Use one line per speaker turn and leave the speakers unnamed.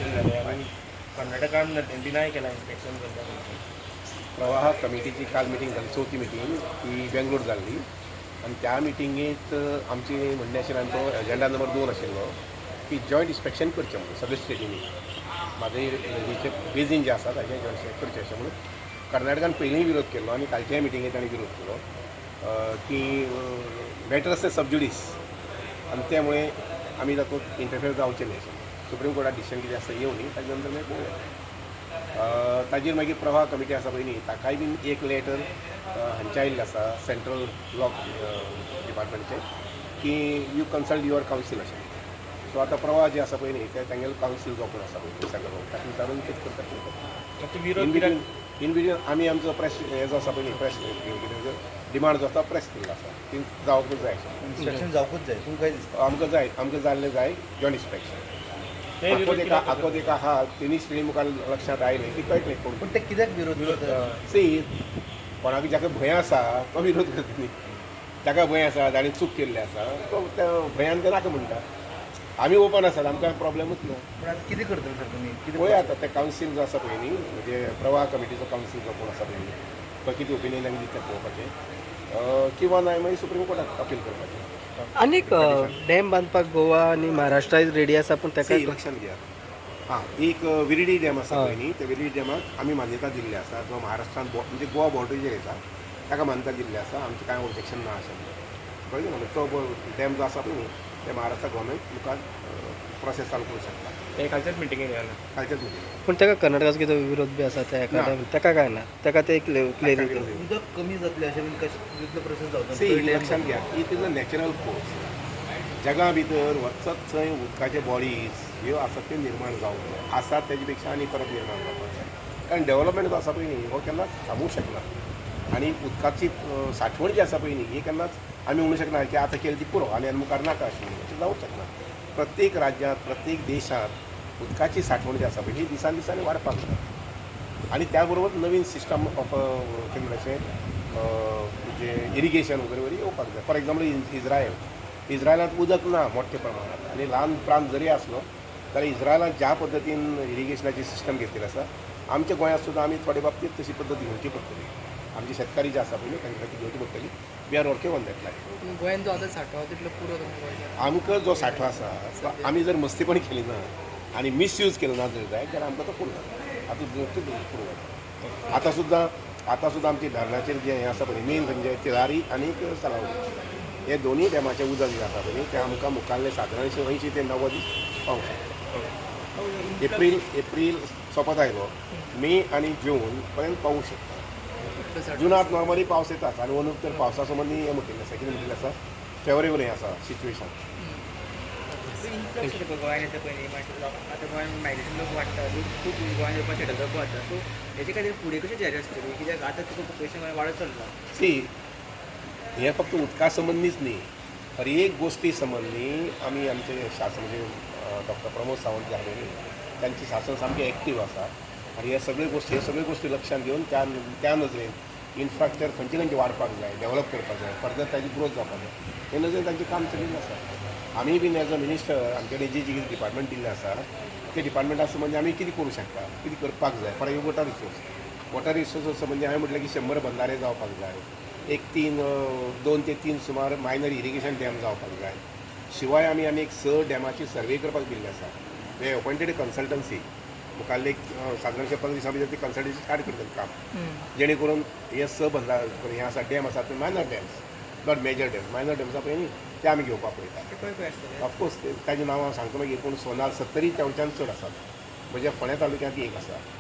Inspection झाले आणि कर्नाटकान डिनाय केला इन्स्पेक्शन करता.
प्रवाह कमिटीची काल मिटींग झाली, चवथी मिटींग ती बेंगलोर जाल्ली आणि त्या मिटींगेंत आमची म्हणणे आशिल्लो आमचो एजेंडा नंबर 2 आशिल्लो की जॉयंट इन्स्पेक्शन करचें म्हणून सगळे स्टेटींनी म्हाजे नदीचे बेजीन जे आसा ताचें जॉयंट इन्स्पेक्शन करचें अशें म्हणून कर्नाटकान पयलींय विरोध केल्लो आनी कालच्याय मिटींगेंत तांणी विरोध केलो की मॅटर्स ते सबज्युडीस आनी त्यामुळे आमी तातूंत इंटरफियर जावचें न्ही अशें सुप्रीम कोर्टात डिसिशन कितें आसा येवनी ताजे नंतर मागीर पळोवया. ताजेर मागीर प्रवाह कमिटी आसा पळय न्ही ताकाय बीन एक लेटर हांचे आयिल्लें आसा सेंट्रल लॉ डिपार्टमेंटचें की यू कन्सल्ट युअर कावन्सील अशें. सो आतां प्रवाह जे आसा पळय न्ही ते तांगेलो कावन्सील जो कोण आसा पळय सगळो ताका विचारून कितें करता इन बिटवीन आमी आमचो प्रेस हे जो आसा पळय न्ही प्रेस डिमांड जो आसा प्रेस केल्लो आसा ती जावपूच जाय
इन्स्पेक्शन जावपूच जाय. तुमकां काय दिसता?
आमकां जाल्लें जाय जॉयंट इन्स्पेक्शन. आखो तेका आहा तिनूय स्टेटी मुखार लक्षांत आयलें ती कळटलें कोण
पूण ते कित्याक विरोध करता?
सी कोणाक जाका भंय आसा तो विरोध करता न्ही. ताका भंय आसा ताणें चूक केल्ली आसा तो त्या भंयान ते नाका म्हणटा. आमी ओपन आसात आमकां प्रॉब्लेमूच ना.
पूण आतां कितें करतले सर तुमी? कितें
पळय आतां ते कावन्सील जो आसा पळय न्ही म्हणजे प्रवाह कमिटीचो कावन्सील जो कोण आसा पळय न्ही तो कितें ओपिनियन तांकां दिता पळोवपाचें किंवा नाय मागीर सुप्रीम कोर्टाक अपील करपाचें.
आनीक डॅम बांदपाक गोवा आनी महाराष्ट्रा रेडी आसा पूण ताका
लक्षांत घ्या हां एक विरडी डॅम आसा पळय न्ही त्या विरडी डॅमाक आमी मान्यता दिल्ली आसा जो महाराष्ट्रान म्हणजे गोवा बॉर्डरीचेर येता ताका मान्यता दिल्ली आसा आमचें कांय ऑब्जेक्शन ना अशें कळ्ळें न्हू. तो डॅम जो आसा पळय न्ही ते महाराष्ट्र गोवोरमेंट मुखार प्रोसेस चालू करूंक शकता.
ते खालच्याच मिटिंगेन येयला.
कालच्याच मिटींग
पूण ताका कर्नाटकाचो कितें विरोध बी आसा त्या ताका काय ना ताका ते क्लियर
उदक कमी जातलें अशें बीन कशें कितलो प्रोसेस जावता?
सी लक्षांत घ्या it is a natural course. जगा भितर वचत थंय उदकाचे बॉडीज ह्यो आसात त्यो निर्माण जावंक जाय आसात तेजे पेक्षा आनी परत निर्माण जावपाक जाय. कारण डेवलपमेंट जो आसा पळय न्ही हो केन्नाच थांबूंक शकना आनी उदकाची साठवण जी आसा पळय न्ही ही केन्नाच आमी म्हणूंक शकना की आतां केली ती पुरो आनी मुखार नाका अशें अशें जावंक शकना. प्रत्येक राज्यांत प्रत्येक देशांत उदकाची साठवण जी आसा पळय ही दिसान दिसांनी वाडपाक जाय आनी त्या बरोबर नवीन सिस्टम ऑफ कितें म्हणचें म्हणजे इरिगेशन वगैरे येवपाक जाय. फॉर एग्जाम्पल इज्रायलांत उदक ना मोठ्या प्रमाणात आनी ल्हान प्रांत जरी आसलो जाल्यार इज्रायलांत ज्या पद्दतीन इरिगेशनाची सिस्टम घेतलेली आसा आमच्या गोंयांत सुद्दां आमी थोडे बाबतींत तशी पद्दत घेवची पडटली. आमचे शेतकारी जे आसा पळय तांचे खातीर घेवची पडटली. We are working on that line.
गोंयांत जो आतां सांठो तितलो पुरो
आमकां जो सांठो आसा तो आमी जर मस्तीपणी केली ना आनी मिसयूज केलो ना जर जायत जाल्यार आमकां तो पुरो जाता. पुरो जाता. आतां सुद्दां आमच्या धरणाचेर जें हें आसा पळय मेन म्हणजे तिलारी आनी सलावली हे दोनूय डॅमाचें उदक जें आसा पळय तें आमकां मुखाल्ले सादारण 80 ते 90 दीस पावंक शकता. एप्रील सोंपत आयलो मे आनी जून पर्यंत पावूंक शकता. जुनांत नॉर्मली पावस येतात आनी अंदूक तर पावसा संबंदी हें म्हटिल्लें आसा कितें म्हटिल्लें आसा फेवरेबल हें आसा सिच्युएशन.
इन्फ्रास्ट्रक्चर गोंयांत येता पळय न्ही आतां गोंयांत मायग्रेशन लोक वाडटा खूब गोंयांत येवपाक सेटल जावपाक वाडटा सो हेजे खातीर फुडें कशें तयारी आसतली कित्याक आतां तुका पॉप्युलेशन वाडत चल्ला.
सी हें फक्त उदका संबंदीच न्ही हर एक गोष्टी संबंदी आमी आमचे शासन म्हणजे डॉक्टर प्रमोद सावंत जे आसा त्यांची शासन सामकें एक्टीव आसा आनी हे सगळे गोष्टी लक्षांत घेवन त्या नजरेन इन्फ्रास्ट्रक्चर खंयचे वाडपाक जाय डेवलप करपाक जाय फर्दर ताजी ग्रोथ जावपाक जाय हे नजरेन तांचें काम चलिल्लें आसा. आमी बीन एज अ मिनिस्टर आमचे कडेन जी कितें डिपार्टमेंट दिल्लें आसा ते डिपार्टमेंटा संबंदी आमी कितें करूं शकता कितें करपाक जाय. फॉर एग्जाम्पल वॉटर रिसोर्स संबंदी हांवें म्हटलें की 100 बंधारे जावपाक जाय. एक 2 ते 3 सुमार मायनर इरिगेशन डॅम जावपाक जाय. शिवाय आमी आनी एक 6 डॅमाची सर्वे करपाक दिल्ली आसा. हे अपॉयंटेड कन्सल्टन्सी मुखाल्ले सादारण 15 दिसां भितर ती कन्सल्टन्सी स्टार्ट करतली काम जेणे करून हे 6 बंधार हें आसा डॅम आसा ते minor dams not major dams minor dams आसा पळय न्ही ते आमी घेवपाक पळयता. ऑफकोर्स ताजें नांव हांव सांगता मागीर पूण सोनार 70 तेवच्यान चड आसात. म्हणजे फोंड्या तालुक्यांत एक आसा